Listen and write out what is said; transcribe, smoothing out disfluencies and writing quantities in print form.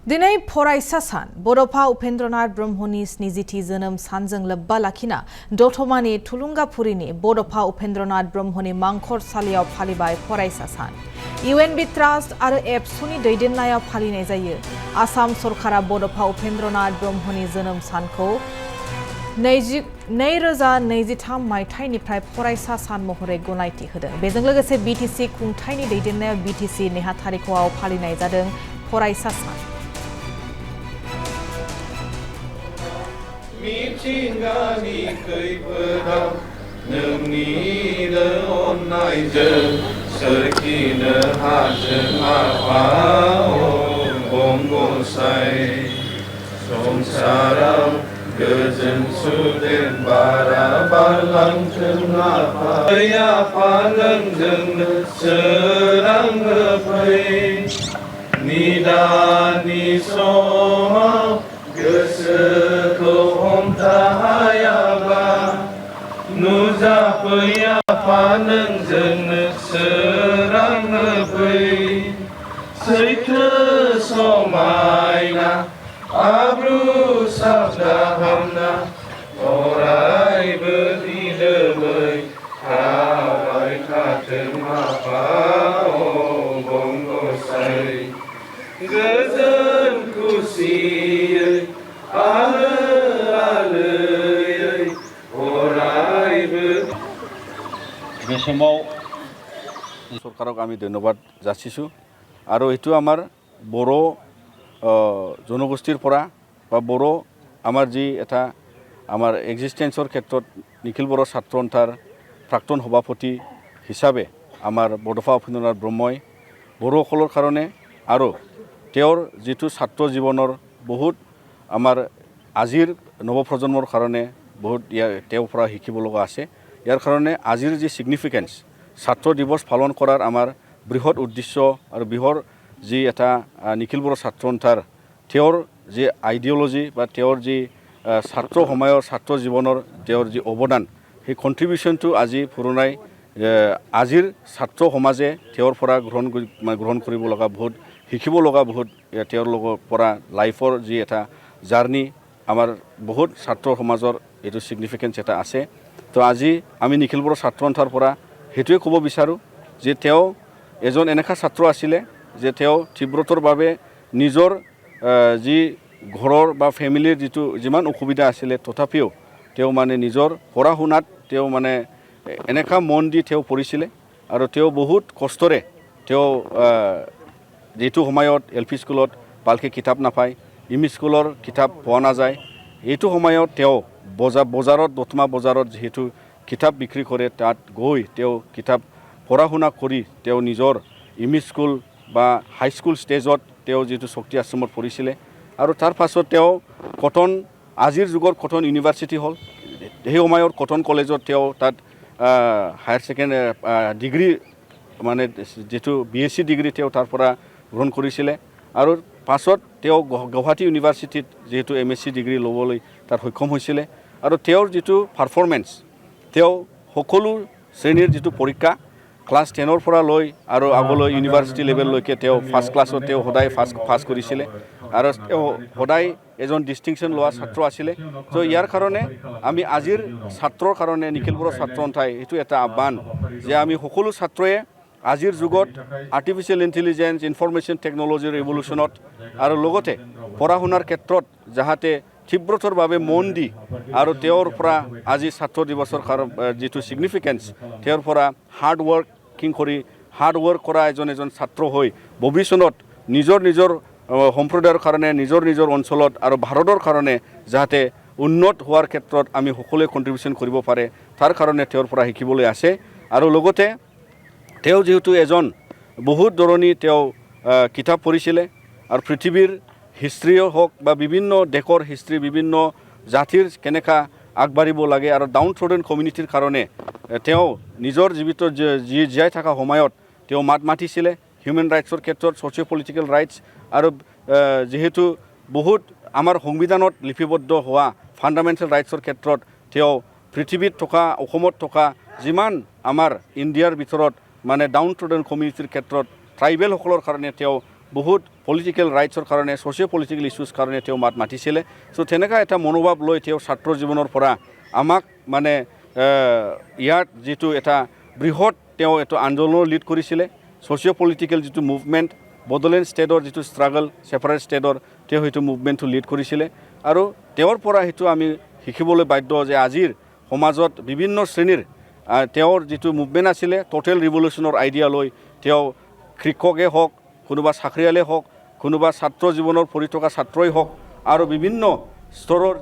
दिनै फरायसा सान बड'फा उपेन्द्रनाथ ब्रह्मनि 70थि जोनोम सानजों लोब्बा लाखिना दतमानि थुलुंगाफुरिनि बड'फा उपेन्द्रनाथ ब्रह्मनि मांखरसालियाव फालिबाय फरायसा सान। इउएनबी ट्रास्ट आरो एबसुनि दैदेननायाव फालिनाय जायो। आसाम सरकारा बड'फा उपेन्द्रनाथ ब्रह्मनि जोनोम सानखौ 2023 मायथाइनिफ्राय फरायसा सान महरै गनायथि होदों। बेजों लोगोसे बीटीसी खुंथायनि दैदेननायाव बीटीसी नेहाथारिख'आव फालिनाय जादों फरायसा सान। मिथिंगानि खैफोदाव नोंनिनो अननायजों सोरखिनो हाजों आफा गंगसाय संसाराव गोजोन सुदेम बारा बारलांथों आफा आफा नोंजोंनो सोरां होफै निदाननि समाव गोसोखौ हमथायाबा नुजाफै आफा नोंजोंनो सोरां होफै सैथो समायना आब्रु साबदा हामना अरायबो दिदोमै थाबाय थाथों आफा गंगसाय गोजोन खुसियै आलो आलोयै अरायबो बे समाव सरकारक आमी धन्यबाद जासिछु आरो एटु आमार बर' जनगोष्ठीर परा बा बर' आमार जी एटा आमार एक्सिस्टेन्सर क्षेत्रत निखिल बर' छात्र सन्थार प्राक्तन सभापति हिसाबे आमार बड'फा उपेन्द्रनाथ ब्रह्मय बर'সকলৰ কাৰণে আৰু তেওঁৰ जितु छात्र जीवনৰ बहुत आमार आजिर नवप्रजन्মৰ কাৰণে बहुत তেওঁৰ পৰা শিকিব লগা আছে। ইয়াৰ কাৰণে আজিৰ যি সিগনিফিকেন্স ছাত্ৰ দিৱস পালন কৰাৰ আমাৰ বৃহৎ উদ্দেশ্য আৰু বৃহৎ যি এটা নিখিল বড়ো ছাত্ৰ সন্থাৰ তেওঁৰ যি আইডিঅলজি বা তেওঁৰ যি ছাত্ৰ সময়ৰ ছাত্ৰ জীৱনৰ তেওঁৰ যি অৱদান সেই কন্ট্ৰিবিউশনটো আজি পুৰণাই আজিৰ ছাত্ৰ সমাজে তেওঁৰ পৰা গ্ৰহণ কৰিব লগা বহুত শিকিব লগা বহুত তেওঁৰ লগৰ পৰা লাইফৰ যি এটা জাৰ্নি আমাৰ বহুত ছাত্ৰ সমাজৰ এইটো সিগনিফিকেন্স এটা আছে। তো আজি আমি নিখিল বড়ো ছাত্ৰ সন্থাৰ পৰা সেইটোৱে ক'ব বিচাৰোঁ যে তেওঁ এজন এনেকা ছাত্ৰ আছিলে যে তেওঁ তীব্ৰতৰ বাবে নিজৰ যি ঘৰৰ বা ফেমিলিৰ যিটো যিমান অসুবিধা আছিলে তথাপিও তেওঁ মানে নিজৰ পঢ়া শুনাত তেওঁ মানে এনেকা মন দি তেওঁ পঢ়িছিলে আৰু তেওঁ বহুত কষ্টৰে তেওঁ যেটো সময়ত এলপি স্কুলত ভালকৈ কিতাপ নাপায় এম ই স্কুলৰ কিতাপ পোৱা নাযায় এইটো সময়ত তেওঁ বজাৰত দতমা বজাৰত যেহেতু কিতাপ বিক্ৰী কৰে তাত গৈ তেওঁ কিতাপ পঢ়া শুনা কৰি তেওঁ নিজৰ এম ই স্কুল বা হাই স্কুল ষ্টেজত তেওঁ যেটো শক্তি আশ্ৰমত পঢ়িছিলে আৰু তাৰ পাছত তেওঁ কটন আজিৰ যুগৰ কটন ইউনিভাৰ্চিটি হ'ল সেই সময়ত কটন কলেজত তেওঁ তাত হায়াৰ ছেকেণ্ডাৰী ডিগ্ৰী মানে যেটো বিএসসি ডিগ্ৰী তেওঁ তাৰ পৰা গ্ৰহণ কৰিছিলে আৰু পাছত তেওঁ গুৱাহাটী ইউনিভাৰ্চিটিত যেটো এমএসসি ডিগ্ৰী ল'বলৈ তাত সক্ষম হৈছিলে আৰু তেওঁৰ যেটো পাৰফৰ্মেন্স তেওঁ সকলো শ্ৰেণীৰ যেটো পৰীক্ষা ক্লাছ 10ৰ পৰা লৈ আৰু আগলৈ ইউনিভাৰ্চিটি লেভেললৈকে তেওঁ ফাৰ্ষ্ট ক্লাছত তেওঁ সদায় ফাৰ্ষ্ট কৰিছিলে আৰু তেওঁ সদায় এজন ডিষ্টিংশ্যন লোৱা ছাত্ৰ আছিলে। তো ইয়াৰ কাৰণে আমি আজিৰ ছাত্ৰৰ কাৰণে নিখিল বড়ো ছাত্ৰ সন্থাই এইটো এটা আহ্বান যে আমি সকলো ছাত্ৰয়ে আজিৰ যুগত আৰ্টিফিচিয়েল ইণ্টেলিজেন্স ইনফৰমেশ্যন টেকনলজিৰ ৰিভলিউশ্যনত আৰু লগতে পঢ়া শুনাৰ ক্ষেত্ৰত যাহাতে তীব্ৰতৰ বাবে মন দি আৰু তেওঁৰ পৰা আজি ছাত্ৰ দিৱসৰ যিটো সিগনিফিকেন্স তেওঁৰ পৰা হাৰ্ড ৱৰ্কিং কৰি হাৰ্ড ৱৰ্ক কৰা এজন ছাত্ৰ হৈ ভৱিষ্যত নিজৰ সম্প্ৰদায়ৰ কাৰণে নিজৰ অঞ্চলত আৰু ভাৰতৰ কাৰণে যাহাতে উন্নত হোৱাৰ ক্ষেত্ৰত আমি সকলোৱে কন্ট্ৰিবিউশন কৰিব পাৰে তাৰ কাৰণে তেওঁৰ পৰা শিকিবলৈ আছে। আৰু লগতে তেওঁ যেহেতু এজন বহুত ধৰণী তেওঁ কিতাপ পঢ়িছিলে আৰু পৃথিৱীৰ হিষ্ট্ৰীও হওক বা বিভিন্ন দেশৰ হিষ্ট্ৰী বিভিন্ন জাতিৰ কেনেকা আগবাঢ়িব লাগে আৰু ডাউন থ্ৰডেন কমিউনিটিৰ কাৰণে তেওঁ নিজৰ জীৱিত জীয়াই থকা সময়ত তেওঁ মাত মাতিছিলে হিউমেন ৰাইটছৰ ক্ষেত্ৰত ছ'চিঅ' পলিটিকেল ৰাইটছ আৰু যেহেতু বহুত আমাৰ সংবিধানত লিপিবদ্ধ হোৱা ফাণ্ডামেণ্টেল ৰাইটছৰ ক্ষেত্ৰত তেওঁ পৃথিৱীত থকা অসমত থকা যিমান আমাৰ ইণ্ডিয়াৰ ভিতৰত মানে ডাউন ট্ৰডেন কমিউনিটিৰ ক্ষেত্ৰত ট্ৰাইবেল সকলৰ কাৰণে তেওঁ বহুত পলিটিকেল ৰাইটছৰ কাৰণে ছ'চিঅ' পলিটিকেল ইছ্যুজ কাৰণে তেওঁ মাত মাতিছিলে চ' তেনেকুৱা এটা মনোভাৱ লৈ তেওঁ ছাত্ৰ জীৱনৰ পৰা আমাক মানে ইয়াত যিটো এটা বৃহৎ তেওঁ এইটো আন্দোলনৰ লিড কৰিছিলে ছ'চিঅ' পলিটিকেল যিটো মুভমেণ্ট বডোলেণ্ড ষ্টেটৰ যিটো ষ্ট্ৰাগল ছেপাৰেট ষ্টেটৰ তেওঁ সেইটো মুভমেণ্টটো লিড কৰিছিলে আৰু তেওঁৰ পৰা সেইটো আমি শিকিবলৈ বাধ্য যে আজিৰ সমাজত বিভিন্ন শ্ৰেণীৰ তেওঁৰ যিটো মুভমেণ্ট আছিলে টোটেল ৰিভলিউশ্যনৰ আইডিয়া লৈ তেওঁ শিক্ষকে হওক কোনোবা চাকৰিয়ালে হওক কোনোবা ছাত্ৰ জীৱনৰ পঢ়ি থকা ছাত্ৰই হওক আৰু বিভিন্ন স্তৰৰ